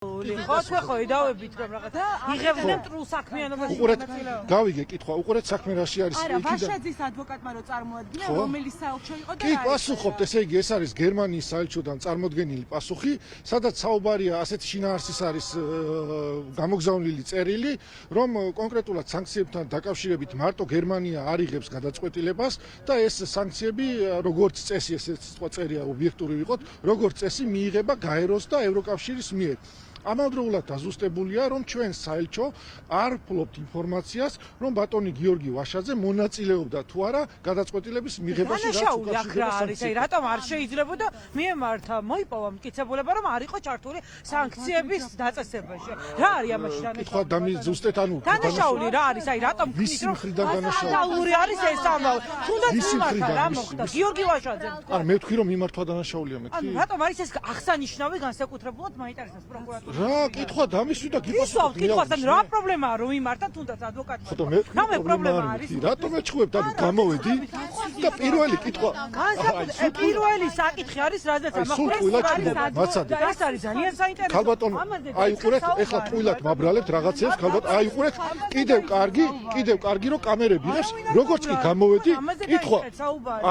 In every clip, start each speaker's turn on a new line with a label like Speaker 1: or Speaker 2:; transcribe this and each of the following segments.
Speaker 1: ხო იდავებით რომ რაღაცა იღებდნენ მტრულ საქმიანობაში.
Speaker 2: უყურეთ, გავიგე კითხვა, უყურეთ საქმე რაში არის
Speaker 3: არა, ვაშაძის ადვოკატმა რო წარმოადგინა, რომელი საელჩო იყო და
Speaker 2: კი, პასუხობთ, ესე იგი ეს არის გერმანიის საელჩოდან წარმოდგენილი პასუხი, სადაც საუბარია ასეთ შინაარსის არის გამოგზავნილი წერილი, რომ კონკრეტულად სანქციებთან დაკავშირებით მარტო გერმანია არ იღებს გადაწყვეტილებას და ეს სანქციები როგორც წესი, ესეც წერია ობიექტური ვიყოთ, როგორც წესი მიიღება გაეროს და ევროკავშირის მიერ. ამავდროულად დაზუსტებულია, რომ ჩვენ საელჩო არ ვფლობთ ინფორმაციას, რომ ბატონი გიორგი ვაშაძე მონაწილეობდა თუ არა გადაწყვეტილების მიღებაში, რაც
Speaker 1: უკავშირდება სანქციებს. რატომ არ შეიძლებოდა მიემართა მოიპოვა მტკიცებულება, რომ არ იყო ჩართული სანქციების დაწესებაში. რა არის ამაში დანაშაული?
Speaker 2: კითხვა ზუსტად ანუ
Speaker 1: დანაშაული რა არის? აი რატომ
Speaker 2: ვისი მხრიდან დანაშაული?
Speaker 1: სკანდალური არის ეს ამბავი. თუნდაც მიმართა რა მოხდა? გიორგი ვაშაძემ.
Speaker 2: არა, მე ვთქვი რომ მიმართვა დანაშაულია მეთქი.
Speaker 1: ანუ რატომ არის ეს აღსანიშნავი განსაკუთრებულად მაინტერესებს პროკურატურა?
Speaker 2: რა კითხვა დამისვი და
Speaker 1: გისვავთ კითხვასთან რა პრობლემაა რომ იმართა თუნდაც ადვოკატი
Speaker 2: ხო და მე პრობლემა არის რატომ ეჩხუბებთ ანუ გამოვედი და პირველი კითხვა
Speaker 1: პირველი საკითხი არის რაზეც
Speaker 2: ამახვილად მაცადე
Speaker 1: ეს არის ძალიან საინტერესო
Speaker 2: ქალბატონო აი უყურეთ ეხლა ტყუილად მაბრალებთ რაღაცებს ქალბატონო აი უყურეთ კიდევ კარგი რომ კამერები იღებს როგორც კი გამოვედი კითხვა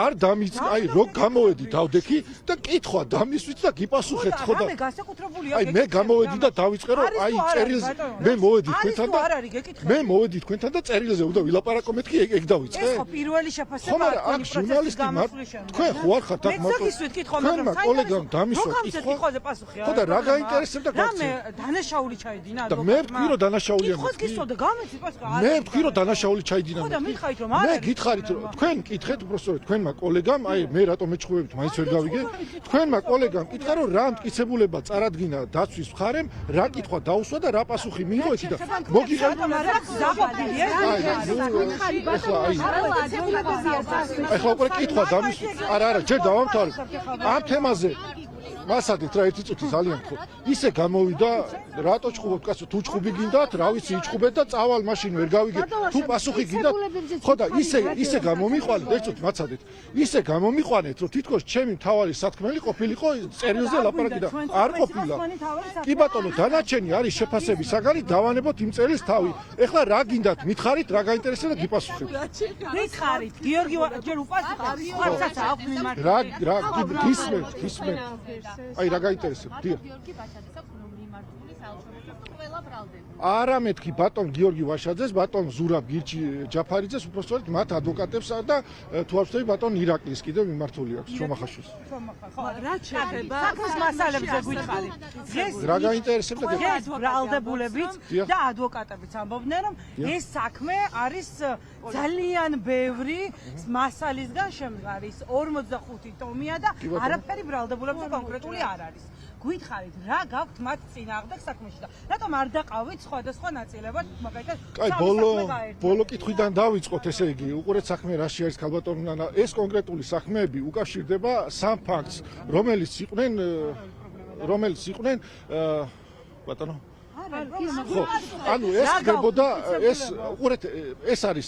Speaker 2: არ დამიწყ აი რო გამოვედი დავდექი და კითხვა დამისვით და გიპასუხეთ ხო და
Speaker 1: მე განსაკუთრებულია
Speaker 2: აი მე გამოვედი და დავიწყე რომ აი წერილზე მე მოვედი თქვენთან და მე მოვედი თქვენთან და წერილზე უნდა ვილაპარაკო მეთქი ეგ დავიწყე
Speaker 1: ეს ხო პირველი შეფასება
Speaker 2: აქ ჟურნალისტი თქვენ ხო არ ხართ აქ თქვენ კოლეგამ დამისვა
Speaker 1: კითხვაზე პასუხი
Speaker 2: ხო და რა გაინტერესებდა
Speaker 1: გაქცე მე დანაშაული ჩაიდინა
Speaker 2: და მე ვთქვი რომ დანაშაულია
Speaker 1: ხო გისწოდა გამეცი პასუხი
Speaker 2: მე ვთქვი რომ დანაშაული ჩაიდინა
Speaker 1: ხო და მითხარით რომ არა
Speaker 2: მე გითხარით რომ თქვენ კითხეთ უბრალოდ თქვენმა კოლეგამ აი მე რატომ ეჩხუბებით მაინც ვერ გავიგე თქვენმა კოლეგამ კითხა რომ რა მტკიცებულება წარადგინა დაცვის მხარემ რა კითხვა დაუსვა და რა პასუხი მიიღო ეთი და მოგიღებდა ახლა უკვე კითხვა დამის არა ჯერ დავამთავრე ამ თემაზე მასადით რა ერთი წუთი ძალიან ხო ისე გამოვიდა რატო ჭხუბობთ კაცო თუ ჭხუბი გინდათ რა ვიცი იჭხუბეთ და წავალ მაშინ ვერ გავიგე თუ პასუხი გინდათ ხო და ისე გამომიყვანეთ ერთ წუთი მაცადეთ ისე გამომიყვანეთ რომ თითქოს ჩემი მთავარი სათქმელი ყოფილიყო წერილზე ლაპარაკი და არ ყოფილა კი ბატონო დანარჩენი არის შეფასების საგანი დავანებოთ იმ წერილს თავი ეხლა რა გინდათ მითხარით რა გაინტერესებდა გიპასუხებთ
Speaker 1: მითხარით გიორგი ჯერ უპასუხეთ ვარცაც აქვს მიმართული
Speaker 2: რა გისმენთ აი რა გაინტერესებთ დიახ
Speaker 4: გიორგი ვაშაძეს აქვს მიმართული საელჩოებთან ყველა ბრალდები
Speaker 2: არა მეთქი ბატონ გიორგი ვაშაძეს ბატონ ზურაბ გირჩი ჯაფარიძეს უпростоრად მათ ადვოკატებს და თუ არ ვთქვი ბატონ ირაკლის კიდევ მიმართული აქვს შრომახაშვის
Speaker 1: ხო რა შეეხება საქმის მასალებზე გვითხარით
Speaker 2: რა გაინტერესებდა
Speaker 1: ეს ბრალდებულებიც და ადვოკატებიც ამბობდნენ რომ ეს საქმე არის ძალიან ბევრი მასალისგან შემდგარი 45 ტომია და არაფერი ბრალდებულებზე კონკრეტული არ არის გვითხარით რა გაქვთ მათ წინააღმდეგ საქმეში და რატომ არ დაყავით სხვადასხვა ნაწილებად მაგალითად
Speaker 2: აი ბოლო კითხვიდან დავიწყოთ ესე იგი უყურეთ საქმე რაში არის ქალბატონო ეს კონკრეტული საქმეები უკავშირდება სამ ფაქტს რომელიც იყვნენ ბატონო ხო ანუ ეს ხდებოდა ეს უყურეთ ეს არის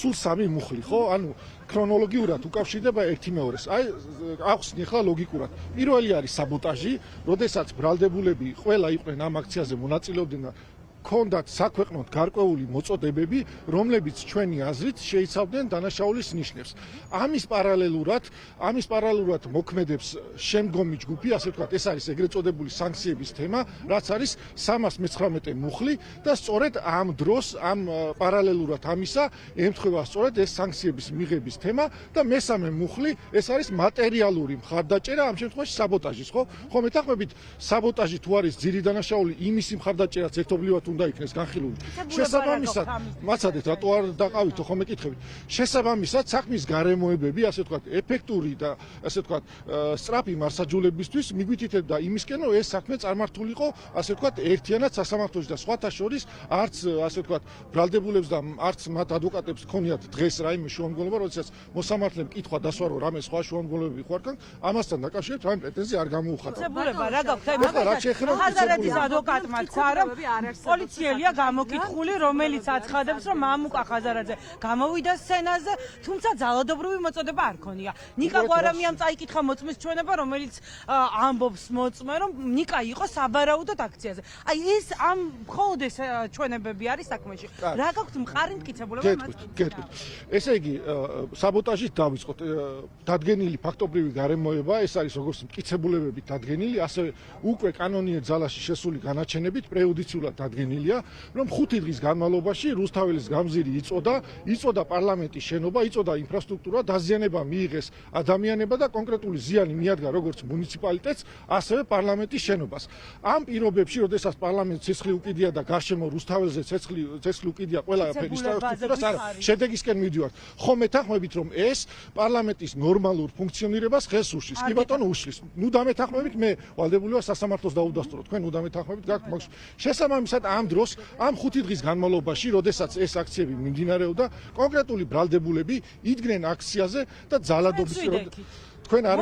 Speaker 2: სულ სამი მუხლი ხო ანუ ქრონოლოგიურად უკავშირდება ერთი მეორეს. აი ახსნი ახლა ლოგიკურად. პირველი არის საბოტაჟი, როდესაც ბრალდებულები ყველა იყვნენ ამ აქციაზე მონაწილეობდნენ და ქონდათ საქვეყნოდ გარკვეული მოწოდებები, რომლებიც ჩვენი აზრით შეიცავდნენ დანაშაულის ნიშნებს. ამის პარალელურად მოქმედებს შემდგომი ჯგუფი, ასე ვთქვათ, ეს არის ეგრეთ წოდებული სანქციების თემა, რაც არის 319 მუხლი და სწორედ ამ დროს, ამ პარალელურად ამისა, ემთხვევა სწორედ ეს სანქციების მიღების თემა და მესამე მუხლი, ეს არის მატერიალური მხარდაჭერა, ამ შემთხვევაში საბოტაჟის, ხო? ხო მეთანხმებით, საბოტაჟი თუ არის ძირი დანაშაული, იმისი მხარდაჭერაც ერთობლივად უნდა იქნეს განხილული. შესაბამისად, მაცადეთ, რატო არ დაყავითო ხოლმე კითხებით. შესაბამისად, საქმის გარემოებები, ასე ვთქვათ, ეფექტური და ასე ვთქვათ, სწრაფი მარსაჯულებისთვის მიგვითითებდა იმისკენ, რომ ეს საქმე წარმართულიყო, ასე ვთქვათ, ერთიანად სასამართლოში და სხვათა შორის არც, ასე ვთქვათ, ბრალდებულებს და არც მათ ადვოკატებს ქონიათ დღეს რაიმე შუამდგომლობა, როდესაც მოსამართლემ კითხვა დასვა, რომ რამე სხვა შუამდგომლობები ხوارკან, ამასთან დაკავშირებით რაიმე პრეტენზია არ გამოუხატა.
Speaker 1: მტკიცებულება რა გაქვთ?
Speaker 2: რა შეეხება
Speaker 1: ხაზარეთის ადვოკატმა ცა რომ ოფიციალია გამოკითხული, რომელიც აცხადებს, რომ მამუკა ხაზარაძე გამოვიდა სცენაზე, თუმცა ძალადობრივი მოწოდება არ ქონია. ნიკა გვარამიამ წაიკითხა მოწმის ჩვენება, რომელიც ამბობს მოწმე, რომ ნიკა იყო საბარაუდოდ აქციაზე. აი ეს ამ მხოლოდ ეს ჩვენებები არის საქმეში. რა გაქვთ მყარი მტკიცებულება მას?
Speaker 2: გეტყვით. ესე იგი, საბოტაჟით დავიწყოთ. დადგენილი ფაქტობრივი გარემოება, ეს არის როგორც მტკიცებულებებით დადგენილი, ასევე უკვე კანონიერ ძალაში შესული განაჩენებით პრეუდიციულად დადგენილია, რომ 5 დღის განმავლობაში რუსთაველის გამზირი იწოდა პარლამენტის შენობა, იწოდა ინფრასტრუქტურა, დაზიანება მიიღეს ადამიანებმა და კონკრეტული ზიანი მიადგა როგორც მუნიციპალიტეტს, ასევე პარლამენტის შენობას. ამ პირობებში, როდესაც პარლამენტს ცეცხლი უკიდია და გარშემო რუსთაველზე ცეცხლი უკიდია ყველაფერი ინფრასტრუქტურას, არა, შედეგისკენ მივდივართ. ხომ მეთანხმებით, რომ ეს პარლამენტის ნორმალურ ფუნქციონირებას ხელს უშლის? კი ბატონო, უშლის. ნუ დამეთანხმებით, მე ვალდებული ვარ სასამართლოს დაუდასტურო. თქვენ ნუ დამეთანხმებით, გაქვთ მაგ შესაბამისად ამ დროს, ამ 5 დღის განმავლობაში, როდესაც ეს აქციები მიმდინარეობდა, კონკრეტული ბრალდებულები იდგნენ აქციაზე და ძალადობის თქვენ არ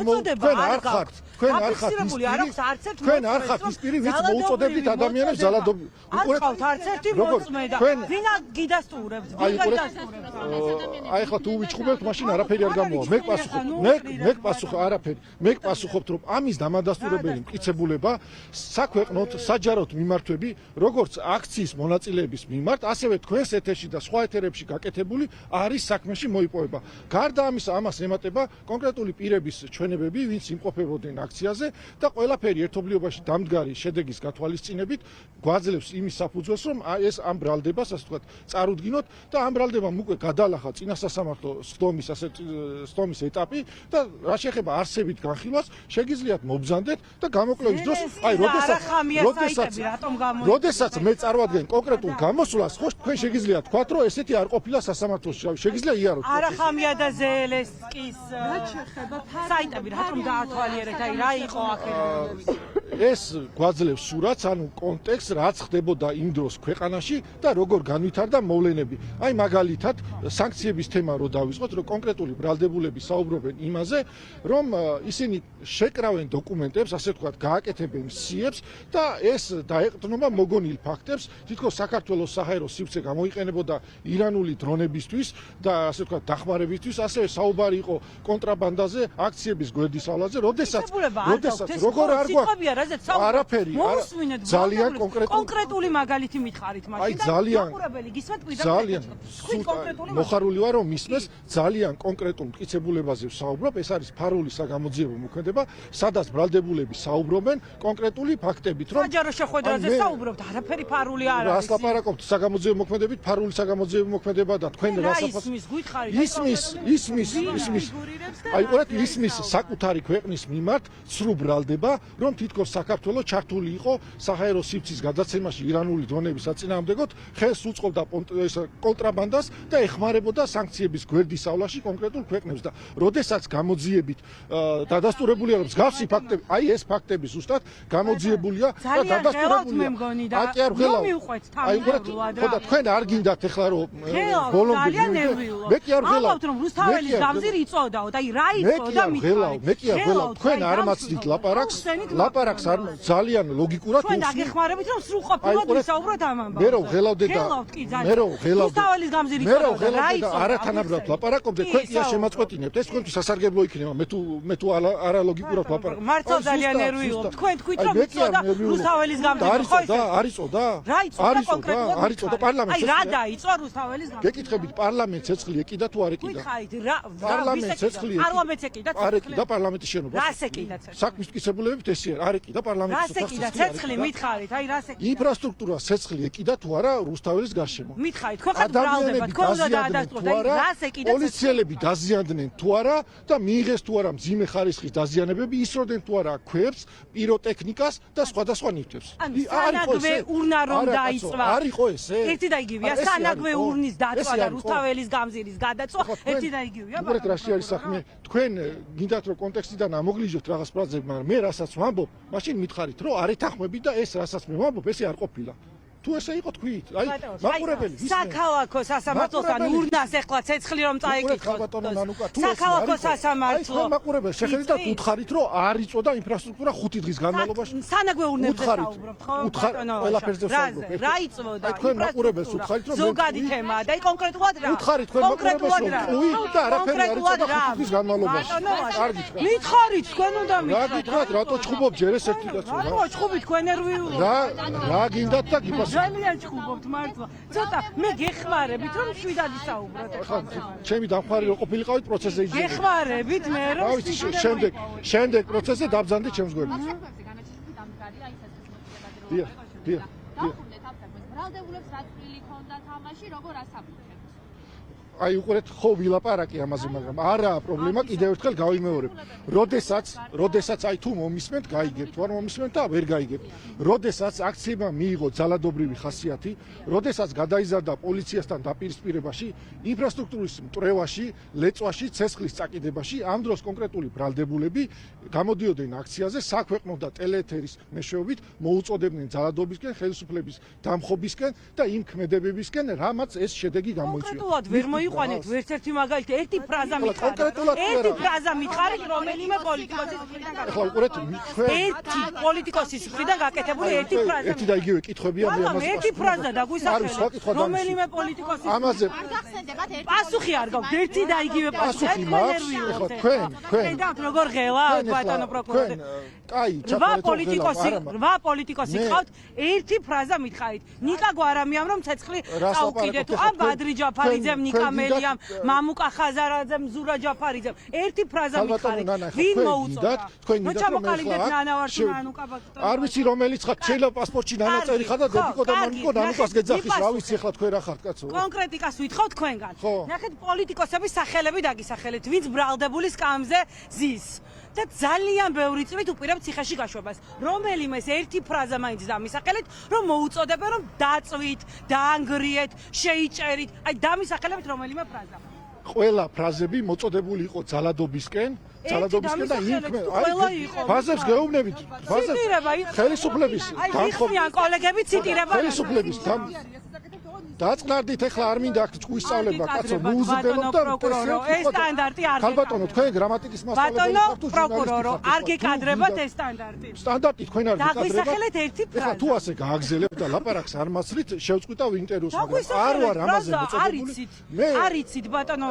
Speaker 2: ხართ ის პირი, ვინც მოუწოდებდით ადამიანებს ძალადობის.
Speaker 1: უყურეთ, არც ერთი მოწმე და ვინ გიდასტურებთ?
Speaker 2: აი ხლა თუ ვიჩხუბებთ, მაშინ არაფერი არ გამოვა. მე გპასუხობ, არაფერი. მე გპასუხობთ, რომ ამის დამადასტურებელი მტკიცებულება საქვეყნოთ, საჯაროდ მიმართვები, როგორც აქციის მონაწილეების მიმართ, ასევე თქვენს ეთერში და სხვა ეთერებში გაკეთებული არის საქმეში მოიპოვება. გარდა ამისა, ამას ემატება კონკრეტული პირების ჩვენებები, ვინც იმყოფებოდნენ აქციაზე და ყველაფერი ერთობლიობაში დამდგარი შედეგის გათვალისწინებით გვაძლევს იმის საფუძველს, რომ ეს ამ ბრალდებას, ასე ვთქვათ, წარუდგინოთ და ამ ბრალდებამ უკვე გადალახა წინა სასამართლო სტომის ეტაპი და რა შეეხება არსებით განხილვას, შეგიძლიათ მობრძანდეთ და გამოკვლევის დროს, აი, როდესაც მე წარვადგენ კონკრეტულ გამოსვლას, ხო, თქვენ შეგიძლიათ თქვათ, რომ ესეთი არ ყოფილა სასამართლოში, შეგიძლია იაროთ.
Speaker 1: არახამია და ზელესკის საიტები რატომ გაათვალიერეთ, აი რა იყო აქედან?
Speaker 2: ეს გვაძლევს სურათს, ანუ კონტექსტს, რაც ხდებოდა იმ დროს ქვეყანაში და როგორ განვითარდა მოვლენები. აი მაგალითად, სანქციების თემა რო დავიწყოთ, რომ კონკრეტული ბრალდებულები საუბრობენ იმაზე, რომ ისინი შეკრავენ დოკუმენტებს, ასე ვთქვათ, გააკეთებენ სიებს და ეს დაეყრდნობა მოგონილ ფაქტებს, თითქოს საქართველოს საჰაერო სივრცე გამოიყენებოდა ირანული დრონებისთვის და ასე ვთქვათ, დახმარებისთვის, ასევე საუბარი იყო კონტრაბანდაზე, აქციების გვერდისავლაზე, როდესაც როგორ არ გვაქვს არაფერი, ძალიან
Speaker 1: კონკრეტული მაგალითი მითხარით მაშინ და მაყურებელი გისმენთ პირდაპირ.
Speaker 2: მოხარული ვარ, რომ მისმეს ძალიან კონკრეტულ მტკიცებულებაზე ვსაუბრობ, ეს არის ფარული საგამოძიებო მოქმედება, სადაც ბრალდებულები საუბრობენ კონკრეტული ფაქტებით, რომ
Speaker 1: საჯარო შეხვედრაზე საუბრობთ, არაფერი ფარული არ არის.
Speaker 2: რას ლაპარაკობთ საგამოძიებო მოქმედებით, ფარული საგამოძიებო მოქმედება და თქვენ რასაფას ისმის აი ყურეთ, ისმის საკუთარი ქვეყნის მიმართ სრულ ბრალდება, რომ თითქოს საქართველოს ჩართული იყო საჰაერო სივრცის გადაცემაში ირანული დრონების საწინააღმდეგოდ, ხელს უწყობდა კონტრაბანდას და ეხმარებოდა სანქციების გვერდისავლაში კონკრეტულ ქვეყნებს და როდესაც გამოძიებით დადასტურებულია, რომ მსგავსი ფაქტები, აი ეს ფაქტები ზუსტად გამოძიებულია და დადასტურებულია.
Speaker 1: აი
Speaker 2: ყურეთ, ხოდა თქვენ არ გინდათ ეხლა რომ ბოლომდე მე კი არ ველავ,
Speaker 1: რომ რუსთაველის გამზირი იწოდაო და აი რა იწოდა
Speaker 2: მე კი არ ველავ, თქვენ არ მაცდით ლაპარაკს არ ძალიან ლოგიკურად
Speaker 1: თქვენ დაგეხმარებით, რომ სრულყოფილად ვისაუბროთ ამ ამბავზე.
Speaker 2: მე რო ველავდე და
Speaker 1: რუსთაველის გამზირი იწოდა რა იწოდა?
Speaker 2: არათანაბრად ლაპარაკობდე, თქვენ კი არ შემაწყვეტინებთ, ეს თქვენთვის სასარგებლო იქნება, მე თუ არა ლოგიკურად ლაპარაკობ.
Speaker 1: მართლა ძალიან ნერვიულობ. თქვენ თქვით რომ იწოდა რუსთაველის გამზირი, ხო?
Speaker 2: არ იწოდა?
Speaker 1: რა იწოდა კონკრეტულად?
Speaker 2: არ იწოდა პარლამენტს.
Speaker 1: აი რა დაიწვა რუსთაველის გამზირი?
Speaker 2: გეკითხებით პარლამენტს ცეცხლი ეკიდა თუ არ ეკიდა?
Speaker 1: გითხარით რა
Speaker 2: პარლამენტს ცეცხლი
Speaker 1: პარლამენტს ეკიდა ცეცხლი?
Speaker 2: არ ეკიდა პარლამენტის შენობას.
Speaker 1: რას ეკიდა ცეცხლი?
Speaker 2: საქმის მტკიცებულებებით ესია, არ ეკიდა პარლამენტის
Speaker 1: რას ეკიდა ცეცხლი? მითხარით, აი რას ეკიდა?
Speaker 2: ინფრასტრუქტურას ცეცხლი ეკიდა თუ არა რუსთაველის გარშემო?
Speaker 1: მითხარით, ხო ხარ ბრალდება, თქვენ უნდა დაადასტუროთ, აი რას ეკიდა ცეცხლი?
Speaker 2: პოლიციელები დაზიანდნენ თუ არა და მიიღეს თუ არა მძიმე ხარისხის დაზიანებები, ისროდნენ თუ არა ქვებს, პიროტექნიკას და სხვადასხვა ნივთებს.
Speaker 1: სანაგვე ურნა რომ დაიწვა.
Speaker 2: არ იყო ესე?
Speaker 1: ერთი და იგივეა, სანაგვე ურნის დაწვა და რუსთაველის გამზირის გადაწვა, ერთი და იგივეა.
Speaker 2: უბრალოდ რა არის საქმე? თქვენ გინდათ რომ კონტექსტიდან ამოგლიჟოთ რაღაც ფრაზები, მაგრამ მე რასაც ვამბობ, მაშინ მითხარით, რომ არ ეთანხმებით და ეს რასაც მე ვამბობ, ესე არ ყოფილა. თუ ესე იყო თქვით აი მაყურებელი
Speaker 1: საქალაქო სასამართლოსთან ურნას ეხლა ცეცხლი რომ წაიკითხოთ საქალაქო სასამართლო
Speaker 2: მაყურებელი შეხედეთ და უთხარით რომ არ იწოდა ინფრასტრუქტურა 5 დღის განმავლობაში
Speaker 1: სანაგვეურნებზე საუბრობ ხო
Speaker 2: ყველაფერზე საუბრობ
Speaker 1: რა იწვოდა
Speaker 2: თქვენ მაყურებელს უთხარით რომ
Speaker 1: ზოგადი თემაა და კონკრეტულად რა
Speaker 2: უთხარით თქვენ მაყურებელს რომ და არაფერი არ იწოდა 5 დღის განმავლობაში კარგით
Speaker 1: მითხარით თქვენ უნდა
Speaker 2: რა გითხრათ რატო ჩხუბობ ჯერ ეს ერთი კაცო
Speaker 1: რა ჩხუბი თქვენ ნერვიულობ
Speaker 2: რა გინდათ და გიპასუხოთ
Speaker 1: ძალიან ჩხუბობთ მართლა ცოტა მე გეხმარებით რომ შვიდადი საუბროთ
Speaker 2: ახლა ჩემი დამხმარე რო ყოფილიყავით პროცესზე იძინე
Speaker 1: გეხმარებით მე რომ
Speaker 2: შემდეგ პროცესზე დაბზანდი ჩემს გვერდით დიახ
Speaker 4: დავხურდეთ ამ საქმეს ბრალდებულებს რა წვლილი ქონდა თამაში როგორ ასაბუთებთ
Speaker 2: აი უყურეთ ხო ვილაპარაკი ამაზე მაგრამ არაა პრობლემა კიდევ ერთხელ გავიმეორებ როდესაც აი თუ მომისმენთ გაიგებთ ვარ მომისმენთ და ვერ გაიგებთ როდესაც აქციებმა მიიღო ძალადობრივი ხასიათი როდესაც გადაიზარდა პოლიციასთან დაპირისპირებაში ინფრასტრუქტურის მტრევაში ლეწვაში ცეცხლის წაკიდებაში ამ დროს კონკრეტული ბრალდებულები გამოდიოდნენ აქციაზე საქვეყნო და ტელეეთერის მეშვეობით მოუწოდებდნენ ძალადობისკენ ხელისუფლების დამხობისკენ და იმ ქმედებებისკენ რამაც ეს შედეგი გამოიწვია
Speaker 1: იყვანეთ ერთ-ერთი მაგალითი ერთი ფრაზა მითხარით რომელიმე პოლიტიკოსის მხრიდან
Speaker 2: ახლა უყურეთ
Speaker 1: ერთი პოლიტიკოსის მხრიდან გაკეთებული ერთი ფრაზა
Speaker 2: ერთი და იგივე კითხვებია მე ამაზე
Speaker 1: ერთი ფრაზა და გვისახელეთ რომელიმე პოლიტიკოსის
Speaker 2: ამაზე
Speaker 1: პასუხი არ გაქვთ ერთი და იგივე
Speaker 2: პასუხი მაქვს ახლა თქვენ
Speaker 1: და როგორ ღელა ბატონო პროკურორი
Speaker 2: კაი
Speaker 1: რვა პოლიტიკოსი ყავთ ერთი ფრაზა მითხარით ნიკა გვარამიამ რომ ცეცხლი წაუკიდეთ ან ბადრი ჯაფარიძემ ნიკა მელიამ მამუკა ხაზარაძემ ზურა ჯაფარიძემ ერთი ფრაზა მითხარით ვინ მოუწოდა
Speaker 2: თქვენ
Speaker 1: მოჩამოყალიბდეთ ნანავარში მანუკა
Speaker 2: არ ვიცი რომელიც ხარ შეიძლება პასპორტში ნანაწერი ხარ და დედიკო და მამიკო ნანუკას გეძახის რა ვიცი ახლა თქვენ რა ხართ კაცო
Speaker 1: კონკრეტიკას ვითხოვთ თქვენგან ნახეთ პოლიტიკოსების სახელები დაგისახელეთ ვინც ბრალდებული სკამზე ზის და ძალიან ბევრი წვით უპირებთ ციხეში გაშვებას რომელიმეს ერთი ფრაზა მაინც დამისახელეთ რომ მოუწოდებენ რომ დაწვით დაანგრიეთ შეიჭერით აი დამისახელებით რომელიმე ფრაზა
Speaker 2: ყველა ფრაზები მოწოდებული იყო ძალადობისკენ და იმ ფაზებს გეუბნებით ხელისუფლების
Speaker 1: დამხობიან კოლეგები ციტირება
Speaker 2: ხელისუფლების დაწყნარდით ეხლა არ მინდა აქ ჭკუის სწავლება კაცო მოუზრდელობ და
Speaker 1: პროკურორო ეს სტანდარტი არ
Speaker 2: ხალბატონო თქვენ გრამატიკის მასწავლებელი
Speaker 1: ბატონო პროკურორო არ გეკადრებათ ეს
Speaker 2: სტანდარტი თქვენ არ გეკადრებათ
Speaker 1: დაგვისახელეთ ერთი ფრაზა
Speaker 2: ეხლა თუ ასე გააგზელებთ და ლაპარაკს არ მასრით შევწყვიტავ ინტერვიუს მაგრამ არ ვარ ამაზე მოწოდებული
Speaker 1: მე არიცით ბატონო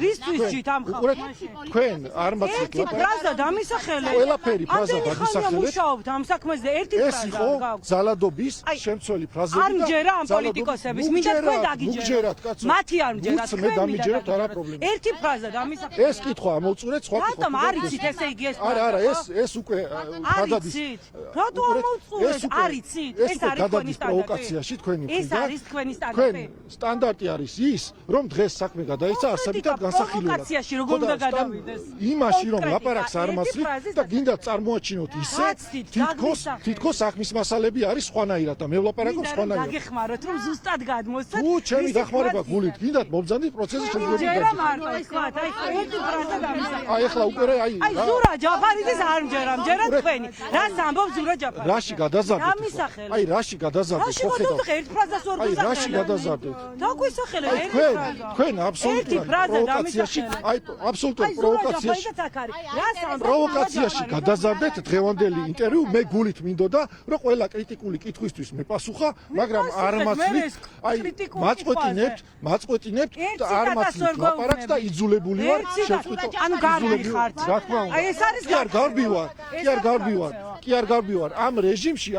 Speaker 1: რისთვის ჯით ამ ხალხში
Speaker 2: თქვენ არ მასრით
Speaker 1: ერთი ფრაზა დამისახელეთ
Speaker 2: ყველაფერი ფრაზა დაგისახელეთ
Speaker 1: მუშაობთ ამ საქმეზე ერთი ფრაზა
Speaker 2: ეს იყო ძალადობის შემცველი ფრაზები და
Speaker 1: არ მჯერა ამ პოლიტიკოსების მინდა თქვენ დაგიჯერათ
Speaker 2: მათი არ მჯერათ მე დამიჯერებთ არა პრობლემა
Speaker 1: ერთი ფრაზა დამისახელეთ
Speaker 2: ეს კითხვა ამოვწურეთ სხვა კითხვა
Speaker 1: რატომ არიცით ესე იგი ეს
Speaker 2: არა ეს უკვე გადადის
Speaker 1: რატო ამოვწურეთ არიცით ეს არის
Speaker 2: გადადის პროვოკაციაში თქვენი
Speaker 1: ეს არის თქვენი სტანდარტი
Speaker 2: სტანდარტი არის ის რომ დღეს საქმე გადაიცა არსებითად განსახილველად
Speaker 1: პროვოკაციაში როგორ უნდა გადავიდეს
Speaker 2: იმაში რომ ლაპარაკს არ მასრით და გინდა წარმოაჩინოთ ისე თითქოს საქმის მასალები არის სხვანაირად და მე ვლაპარაკობ სხვანაირად
Speaker 1: დაგეხმაროთ რომ ზუსტად გადმოსცეთ
Speaker 2: თუ ჩემი დახმარება გულით გინდათ მობძანით პროცესის შეძლებები
Speaker 1: ჯერა მარტო თქვათ აი ერთი ფრაზა დამისახელეთ
Speaker 2: აი ახლა უკვე აი
Speaker 1: ზურა ჯაფარიძის არ მჯერა თქვენი რას ამბობ ზურა ჯაფარიძე
Speaker 2: რაში გადაზარდეთ აი რაში გადაზარდეთ ხო ხედავთ
Speaker 1: ერთ ფრაზას ორ
Speaker 2: აი რაში გადაზარდეთ
Speaker 1: დაგვისახელეთ ერთი ფრაზა
Speaker 2: თქვენ აბსოლუტურად პროვოკაციაში აი აბსოლუტურად პროვოკაციაში გადაზარდეთ დღევანდელი ინტერვიუ მე გულით მინდოდა რომ ყველა კრიტიკული კითხვისთვის მე პასუხა მაგრამ არ მასრით აი მაწყვეტინებთ და არ მასრით ლაპარაკს და იძულებული ვარ შევწყვიტო
Speaker 1: ანუ გარბიხართ
Speaker 2: რა თქმა უნდა
Speaker 1: აი ეს არის
Speaker 2: კი არ გარბივარ ამ რეჟიმში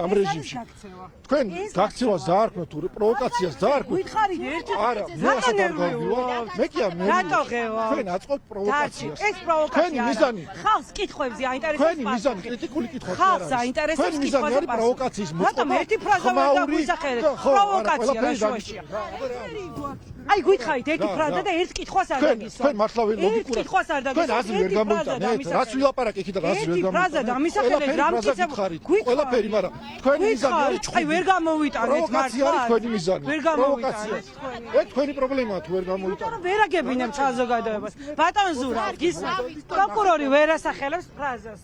Speaker 2: თქვენ გაქცევას დაარქმევთ თუ პროვოკაციას დაარქმევთ
Speaker 1: გითხარით ერთი
Speaker 2: არა მე ასეთ არ გავდივარ მე კი არ მე
Speaker 1: რატო ღევა
Speaker 2: თქვენ აწყობთ პროვოკაციას
Speaker 1: ეს პროვოკაცია
Speaker 2: მიზანი
Speaker 1: ხალხს კითხვებზე აინტერესებს
Speaker 2: თქვენი მიზანი კრიტიკული კითხვა
Speaker 1: ხალხს აინტერესებს
Speaker 2: კითხვაზე პროვოკაციის
Speaker 1: მოწყობა ერთი ფრაზა ვერ დაგვისახელეთ პროვოკაცია რა შუაშია აი გითხარით ერთი ფრაზა და ერთ კითხვას არ დაგისვა
Speaker 2: თქვენ მართლა ლოგიკურად
Speaker 1: კითხვას არ დაგისვა
Speaker 2: თქვენ აზრი ვერ გამომიტანეთ რას ვილაპარაკ იქით და რას ვერ გამომიტანეთ
Speaker 1: ფრაზა დამისახელეთ რა მკითხარით
Speaker 2: ყველაფერი მაგრამ თქვენი მიზანი არის
Speaker 1: აი ვერ გამოვიტანეთ
Speaker 2: მართლა არის თქვენი მიზანი
Speaker 1: ვერ გამოვიტანეთ
Speaker 2: ეს თქვენი პრობლემაა თუ ვერ გამოვიტანეთ
Speaker 1: ვერ აგებინებ საზოგადოებას ბატონ ზურა გისმენთ პროკურორი ვერ ასახელებს ფრაზას